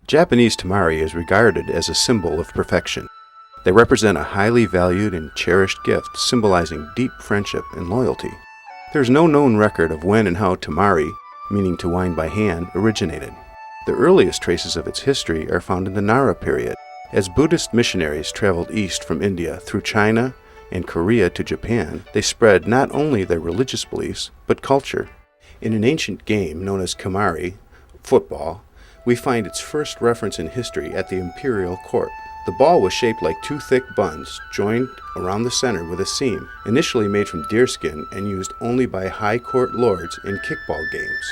Japanese tamari is regarded as a symbol of perfection. They represent a highly valued and cherished gift symbolizing deep friendship and loyalty. There is no known record of when and how tamari, meaning to wind by hand, originated. The earliest traces of its history are found in the Nara period, as Buddhist missionaries traveled east from India through China and Korea to Japan. They spread not only their religious beliefs, but culture. In an ancient game known as kamari, football, we find its first reference in history at the imperial court. The ball was shaped like two thick buns, joined around the center with a seam, initially made from deerskin and used only by high court lords in kickball games.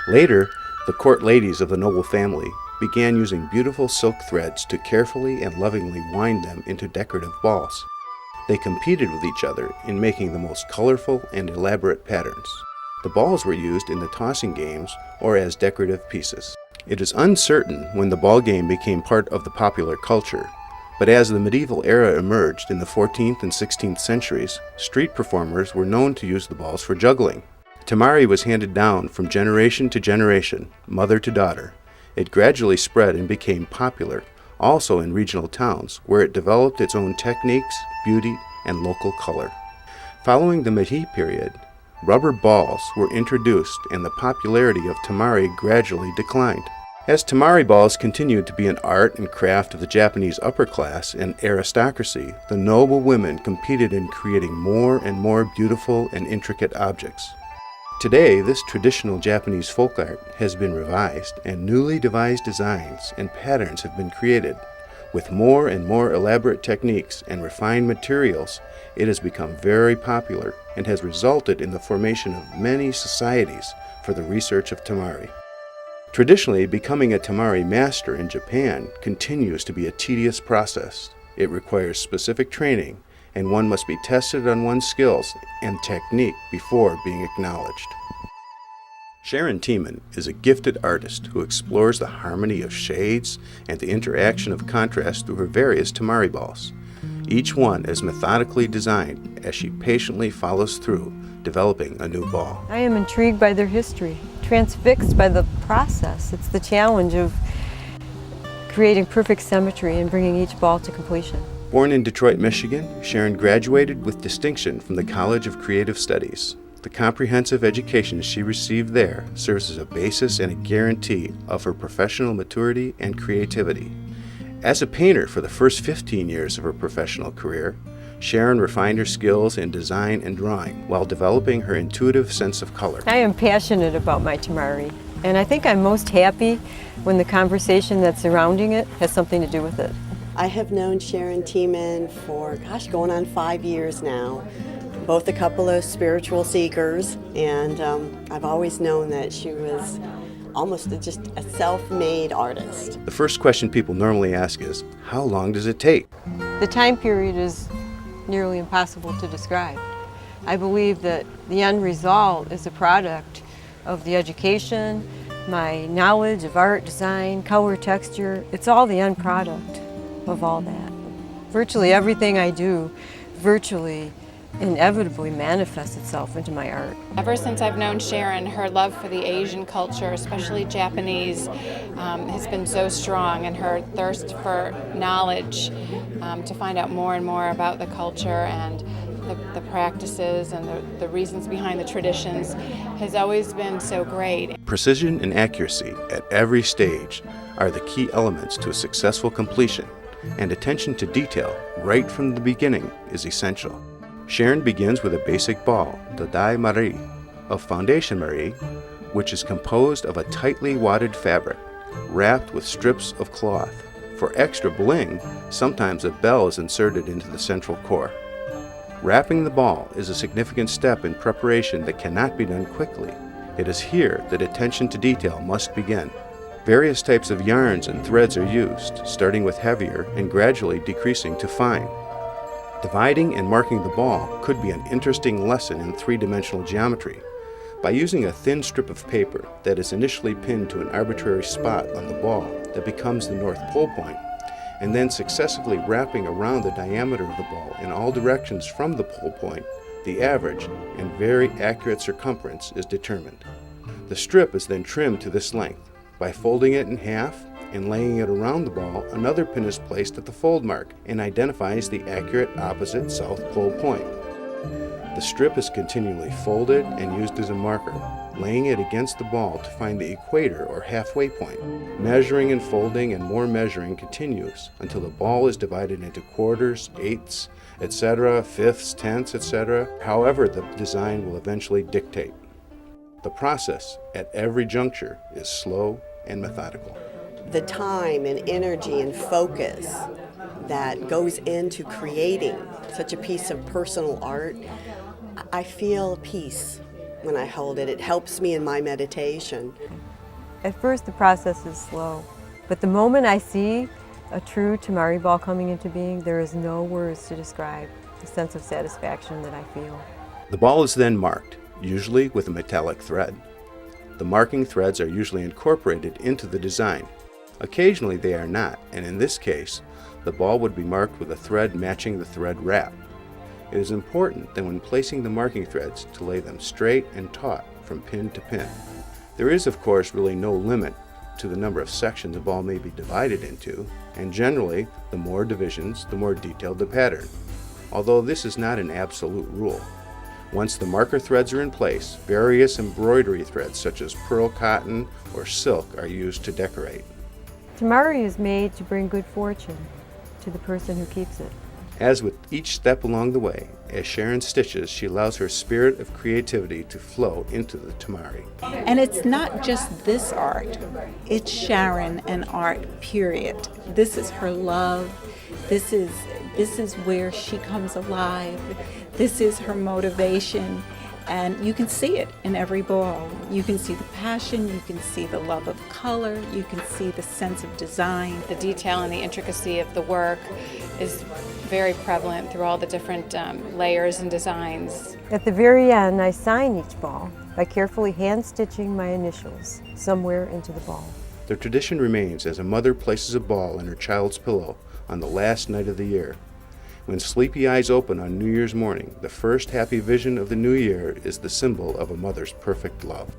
Later, the court ladies of the noble family began using beautiful silk threads to carefully and lovingly wind them into decorative balls. They competed with each other in making the most colorful and elaborate patterns. The balls were used in the tossing games or as decorative pieces. It is uncertain when the ball game became part of the popular culture, but as the medieval era emerged in the 14th and 16th centuries, street performers were known to use the balls for juggling. Tamari was handed down from generation to generation, mother to daughter. It gradually spread and became popular, also in regional towns, where it developed its own techniques, beauty, and local color. Following the Meiji period, rubber balls were introduced and the popularity of tamari gradually declined. As tamari balls continued to be an art and craft of the Japanese upper class and aristocracy, the noble women competed in creating more and more beautiful and intricate objects. Today, this traditional Japanese folk art has been revised and newly devised designs and patterns have been created. With more and more elaborate techniques and refined materials, it has become very popular and has resulted in the formation of many societies for the research of tamari. Traditionally, becoming a tamari master in Japan continues to be a tedious process. It requires specific training, and one must be tested on one's skills and technique before being acknowledged. Sharon Thieman is a gifted artist who explores the harmony of shades and the interaction of contrast through her various tamari balls. Each one is methodically designed as she patiently follows through, developing a new ball. I am intrigued by their history, transfixed by the process. It's the challenge of creating perfect symmetry and bringing each ball to completion. Born in Detroit, Michigan, Sharon graduated with distinction from the College of Creative Studies. The comprehensive education she received there serves as a basis and a guarantee of her professional maturity and creativity. As a painter for the first 15 years of her professional career, Sharon refined her skills in design and drawing while developing her intuitive sense of color. I am passionate about my tamari, and I think I'm most happy when the conversation that's surrounding it has something to do with it. I have known Sharon Thieman for, going on 5 years now. Both a couple of spiritual seekers, and I've always known that she was almost just a self-made artist. The first question people normally ask is, how long does it take? The time period is nearly impossible to describe. I believe that the end result is a product of the education, my knowledge of art, design, color, texture. It's all the end product of all that. Virtually everything I do inevitably manifests itself into my art. Ever since I've known Sharon, her love for the Asian culture, especially Japanese, has been so strong, and her thirst for knowledge to find out more and more about the culture and the practices and the reasons behind the traditions has always been so great. Precision and accuracy at every stage are the key elements to a successful completion, and attention to detail right from the beginning is essential. Sharon begins with a basic ball, the dai mari, of foundation mari, which is composed of a tightly wadded fabric, wrapped with strips of cloth. For extra bling, sometimes a bell is inserted into the central core. Wrapping the ball is a significant step in preparation that cannot be done quickly. It is here that attention to detail must begin. Various types of yarns and threads are used, starting with heavier and gradually decreasing to fine. Dividing and marking the ball could be an interesting lesson in three-dimensional geometry. By using a thin strip of paper that is initially pinned to an arbitrary spot on the ball that becomes the North Pole point, and then successively wrapping around the diameter of the ball in all directions from the pole point, the average and very accurate circumference is determined. The strip is then trimmed to this length. By folding it in half, and laying it around the ball, another pin is placed at the fold mark and identifies the accurate opposite South Pole point. The strip is continually folded and used as a marker, laying it against the ball to find the equator or halfway point. Measuring and folding and more measuring continues until the ball is divided into quarters, eighths, etc., fifths, tenths, etc., however the design will eventually dictate. The process at every juncture is slow and methodical. The time and energy and focus that goes into creating such a piece of personal art, I feel peace when I hold it. It helps me in my meditation. At first the process is slow, but the moment I see a true tamari ball coming into being, there is no words to describe the sense of satisfaction that I feel. The ball is then marked, usually with a metallic thread. The marking threads are usually incorporated into the design. Occasionally they are not, and in this case, the ball would be marked with a thread matching the thread wrap. It is important that when placing the marking threads to lay them straight and taut from pin to pin. There is, of course, really no limit to the number of sections a ball may be divided into, and generally, the more divisions, the more detailed the pattern, although this is not an absolute rule. Once the marker threads are in place, various embroidery threads such as pearl cotton or silk are used to decorate. Tamari is made to bring good fortune to the person who keeps it. As with each step along the way, as Sharon stitches, she allows her spirit of creativity to flow into the tamari. And it's not just this art, it's Sharon and art, period. This is her love. This is where she comes alive. This is her motivation. And you can see it in every ball. You can see the passion, you can see the love of color, you can see the sense of design. The detail and the intricacy of the work is very prevalent through all the different layers and designs. At the very end, I sign each ball by carefully hand-stitching my initials somewhere into the ball. The tradition remains as a mother places a ball in her child's pillow on the last night of the year. When sleepy eyes open on New Year's morning, the first happy vision of the new year is the symbol of a mother's perfect love.